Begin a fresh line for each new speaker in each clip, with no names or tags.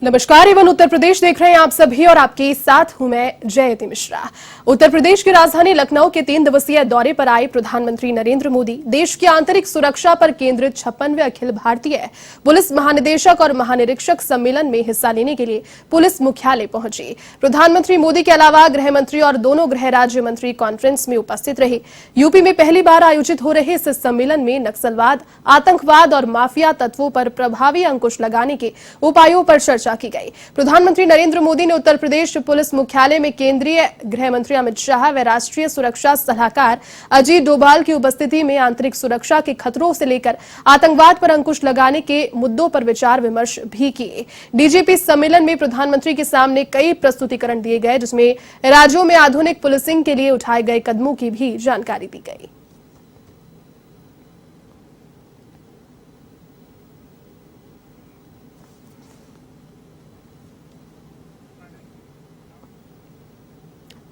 नमस्कार एवं उत्तर प्रदेश देख रहे हैं आप सभी और आपके साथ हूं मैं जयति मिश्रा। उत्तर प्रदेश की राजधानी लखनऊ के 3 दिवसीय दौरे पर आए प्रधानमंत्री नरेंद्र मोदी देश की आंतरिक सुरक्षा पर केंद्रित 56वें अखिल भारतीय पुलिस महानिदेशक और महानिरीक्षक सम्मेलन में हिस्सा लेने के लिए पुलिस मुख्यालय पहुंचे। प्रधानमंत्री मोदी के अलावा गृह मंत्री और दोनों गृह राज्य मंत्री कॉन्फ्रेंस में उपस्थित रहे। यूपी में पहली बार आयोजित हो रहे इस सम्मेलन में नक्सलवाद, आतंकवाद और माफिया तत्वों पर प्रभावी अंकुश लगाने के उपायों पर चर्चा की गई। प्रधानमंत्री नरेंद्र मोदी ने उत्तर प्रदेश पुलिस मुख्यालय में केंद्रीय गृह मंत्री अमित शाह व राष्ट्रीय सुरक्षा सलाहकार अजीत डोभाल की उपस्थिति में आंतरिक सुरक्षा के खतरों से लेकर आतंकवाद पर अंकुश लगाने के मुद्दों पर विचार विमर्श भी किए। डीजीपी सम्मेलन में प्रधानमंत्री के सामने कई प्रस्तुतिकरण दिए गए, जिसमें राज्यों में आधुनिक पुलिसिंग के लिए उठाए गए कदमों की भी जानकारी दी गई।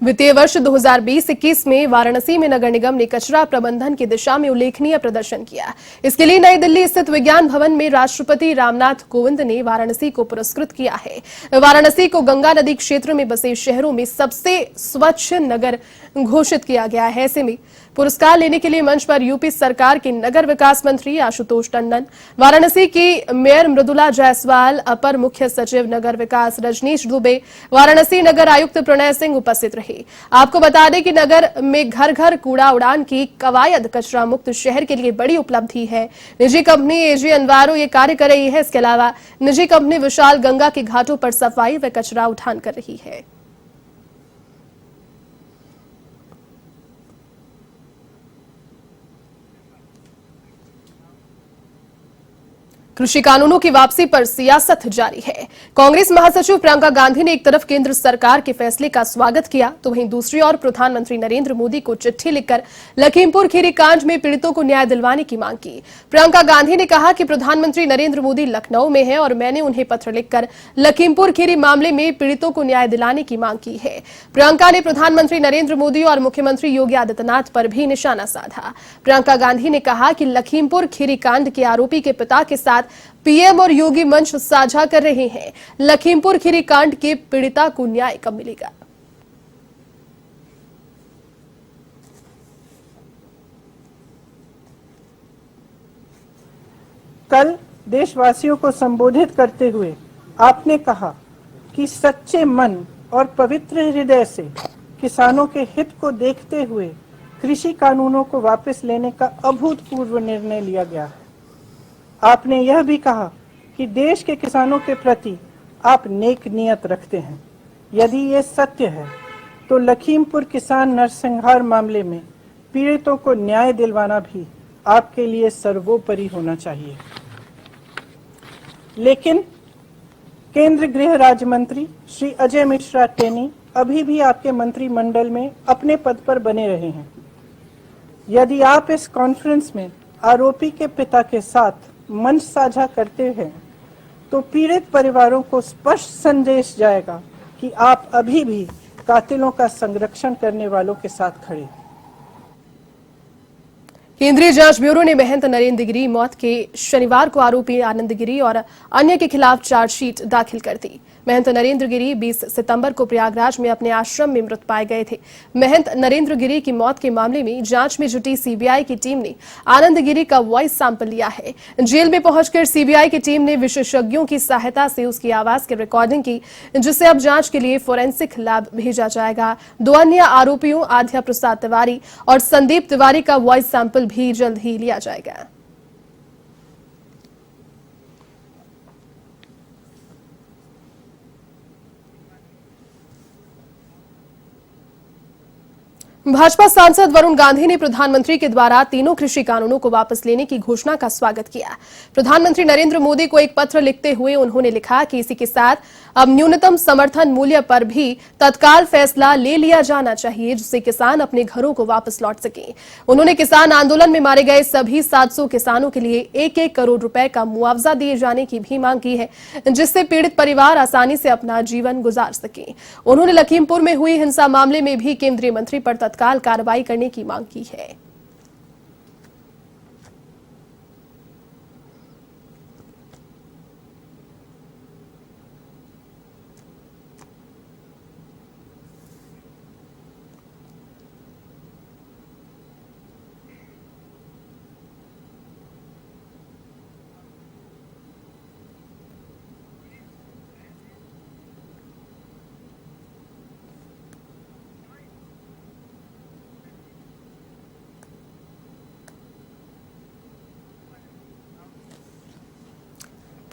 वित्तीय वर्ष 2020-21 में वाराणसी में नगर निगम ने कचरा प्रबंधन की दिशा में उल्लेखनीय प्रदर्शन किया। इसके लिए नई दिल्ली स्थित विज्ञान भवन में राष्ट्रपति रामनाथ कोविंद ने वाराणसी को पुरस्कृत किया है। वाराणसी को गंगा नदी क्षेत्र में बसे शहरों में सबसे स्वच्छ नगर घोषित किया गया है। ऐसे में पुरस्कार लेने के लिए मंच पर यूपी सरकार के नगर विकास मंत्री आशुतोष टंडन, वाराणसी की मेयर मृदुला जायसवाल, अपर मुख्य सचिव नगर विकास रजनीश दुबे, वाराणसी नगर आयुक्त प्रणय सिंह उपस्थित रहे। आपको बता दें कि नगर में घर घर कूड़ा उड़ान की कवायद कचरा मुक्त शहर के लिए बड़ी उपलब्धि है। निजी कंपनी एजी अनवारो ये कार्य कर रही है। इसके अलावा निजी कंपनी विशाल गंगा के घाटों पर सफाई व कचरा उठान कर रही है। कृषि कानूनों की वापसी पर सियासत जारी है। कांग्रेस महासचिव प्रियंका गांधी ने एक तरफ केंद्र सरकार के फैसले का स्वागत किया, तो वहीं दूसरी ओर प्रधानमंत्री नरेंद्र मोदी को चिट्ठी लिखकर लखीमपुर खीरी कांड में पीड़ितों को न्याय दिलवाने की मांग की। प्रियंका गांधी ने कहा कि प्रधानमंत्री नरेंद्र मोदी लखनऊ में है और मैंने उन्हें पत्र लिखकर लखीमपुर खीरी मामले में पीड़ितों को न्याय दिलाने की मांग की है। प्रियंका ने प्रधानमंत्री नरेंद्र मोदी और मुख्यमंत्री योगी आदित्यनाथ पर भी निशाना साधा। प्रियंका गांधी ने कहा कि लखीमपुर खीरी कांड के आरोपी के पिता के साथ पीएम और योगी मंच साझा कर रहे हैं। लखीमपुर खीरी कांड के पीड़िता को न्याय कब मिलेगा?
कल देशवासियों को संबोधित करते हुए आपने कहा कि सच्चे मन और पवित्र हृदय से किसानों के हित को देखते हुए कृषि कानूनों को वापस लेने का अभूतपूर्व निर्णय लिया गया है। आपने यह भी कहा कि देश के किसानों के प्रति आप नेक नियत रखते हैं। यदि ये सत्य है तो लखीमपुर किसान नरसंहार मामले में पीड़ितों को न्याय दिलवाना भी आपके लिए सर्वोपरि होना चाहिए। लेकिन केंद्र गृह राज्य मंत्री श्री अजय मिश्रा टेनी अभी भी आपके मंत्रिमंडल में अपने पद पर बने रहे हैं। यदि आप इस कॉन्फ्रेंस में आरोपी के पिता के साथ मंच साझा करते हैं तो पीड़ित परिवारों को स्पष्ट संदेश जाएगा कि आप अभी भी कातिलों का संरक्षण करने वालों के साथ खड़े हैं।
केंद्रीय जांच ब्यूरो ने महंत नरेंद्र गिरी मौत के शनिवार को आरोपी आनंद गिरी और अन्य के खिलाफ चार्जशीट दाखिल कर दी। महंत नरेंद्र गिरी 20 सितंबर को प्रयागराज में अपने आश्रम में मृत पाए गए थे। महंत नरेंद्र गिरी की मौत के मामले में जांच में जुटी सीबीआई की टीम ने आनंद गिरी का वॉइस सैंपल लिया है। जेल में पहुंचकर सीबीआई की टीम ने विशेषज्ञों की सहायता से उसकी आवाज की रिकॉर्डिंग की, जिसे अब जांच के लिए फोरेंसिक लैब भेजा जाएगा। 2 अन्य आरोपियों आध्या प्रसाद तिवारी और संदीप तिवारी का वॉइस सैंपल भी जल्द ही लिया जाएगा। भाजपा सांसद वरुण गांधी ने प्रधानमंत्री के द्वारा तीनों कृषि कानूनों को वापस लेने की घोषणा का स्वागत किया। प्रधानमंत्री नरेंद्र मोदी को एक पत्र लिखते हुए उन्होंने लिखा कि इसी के साथ अब न्यूनतम समर्थन मूल्य पर भी तत्काल फैसला ले लिया जाना चाहिए, जिससे किसान अपने घरों को वापस लौट सकें। उन्होंने किसान आंदोलन में मारे गए सभी 700 किसानों के लिए 1-1 करोड़ रुपए का मुआवजा दिए जाने की भी मांग की है, जिससे पीड़ित परिवार आसानी से अपना जीवन गुजार सकें। उन्होंने लखीमपुर में हुई हिंसा मामले में भी केंद्रीय मंत्री पर तत्काल कार्रवाई करने की मांग की है।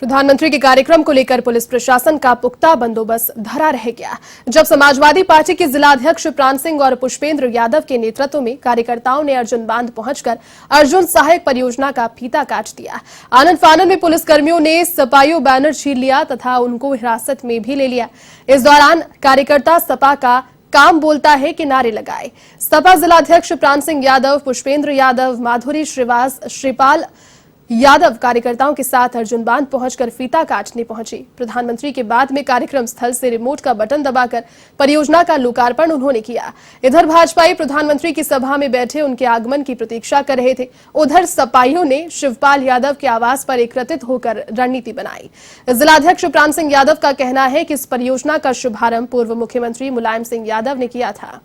प्रधानमंत्री के कार्यक्रम को लेकर पुलिस प्रशासन का पुख्ता बंदोबस्त धरा रह गया। जब समाजवादी पार्टी के जिलाध्यक्ष प्राण सिंह और पुष्पेंद्र यादव के नेतृत्व में कार्यकर्ताओं ने अर्जुन बांध पहुंचकर अर्जुन सहायक परियोजना का फीता काट दिया। आनंद फानन में पुलिसकर्मियों ने सपाइयों बैनर छीन लिया तथा उनको हिरासत में भी ले लिया। इस दौरान कार्यकर्ता सपा का काम बोलता है कि नारे लगाए। सपा जिलाध्यक्ष प्राण सिंह यादव, पुष्पेंद्र यादव, माधुरी श्रीपाल यादव कार्यकर्ताओं के साथ अर्जुन बांध पहुंचकर फीता काटने पहुंची। प्रधानमंत्री के बाद में कार्यक्रम स्थल से रिमोट का बटन दबाकर परियोजना का लोकार्पण उन्होंने किया। इधर भाजपाई प्रधानमंत्री की सभा में बैठे उनके आगमन की प्रतीक्षा कर रहे थे। उधर सपाइयों ने शिवपाल यादव के आवास पर एकत्रित होकर रणनीति बनाई। जिलाध्यक्ष प्राण सिंह यादव का कहना है कि इस परियोजना का शुभारंभ पूर्व मुख्यमंत्री मुलायम सिंह यादव ने किया था।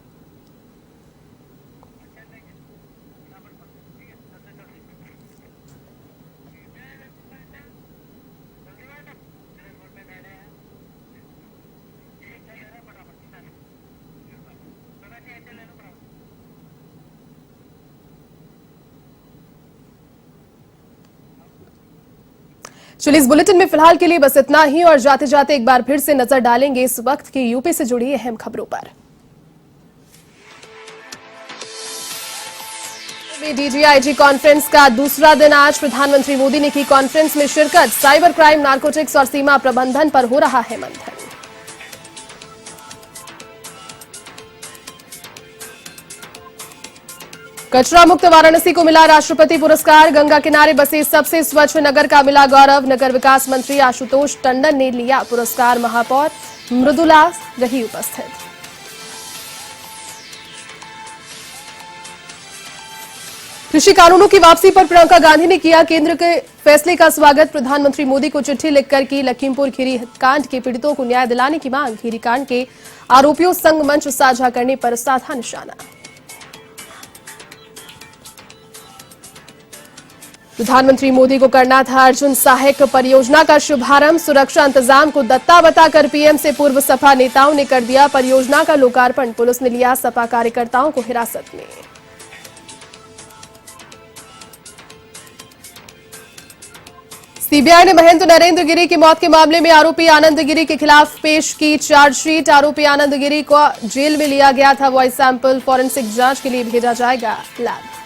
चलिए इस बुलेटिन में फिलहाल के लिए बस इतना ही और जाते जाते एक बार फिर से नजर डालेंगे इस वक्त की यूपी से जुड़ी अहम खबरों पर। डीजीआईजी कॉन्फ्रेंस का दूसरा दिन आज प्रधानमंत्री मोदी ने की कॉन्फ्रेंस में शिरकत। साइबर क्राइम, नारकोटिक्स और सीमा प्रबंधन पर हो रहा है मंथन। कचरा मुक्त वाराणसी को मिला राष्ट्रपति पुरस्कार। गंगा किनारे बसे सबसे स्वच्छ नगर का मिला गौरव। नगर विकास मंत्री आशुतोष टंडन ने लिया पुरस्कार। महापौर मृदुला रही उपस्थित। कृषि कानूनों की वापसी पर प्रियंका गांधी ने किया केंद्र के फैसले का स्वागत। प्रधानमंत्री मोदी को चिट्ठी लिखकर की लखीमपुर खीरी कांड के पीड़ितों को न्याय दिलाने की मांग। खीरी कांड के आरोपियों संग मंच साझा करने पर साधा निशाना। प्रधानमंत्री मोदी को करना था अर्जुन सहायक परियोजना का शुभारंभ। सुरक्षा इंतजाम को दत्ता बताकर पीएम से पूर्व सपा नेताओं ने कर दिया परियोजना का लोकार्पण। पुलिस ने लिया सपा कार्यकर्ताओं को हिरासत में। सीबीआई ने महंत नरेंद्र गिरी की मौत के मामले में आरोपी आनंद गिरी के खिलाफ पेश की चार्जशीट। आरोपी आनंद गिरी को जेल में लिया गया था। वॉइस सैंपल फॉरेंसिक जांच के लिए भेजा जाएगा लैब।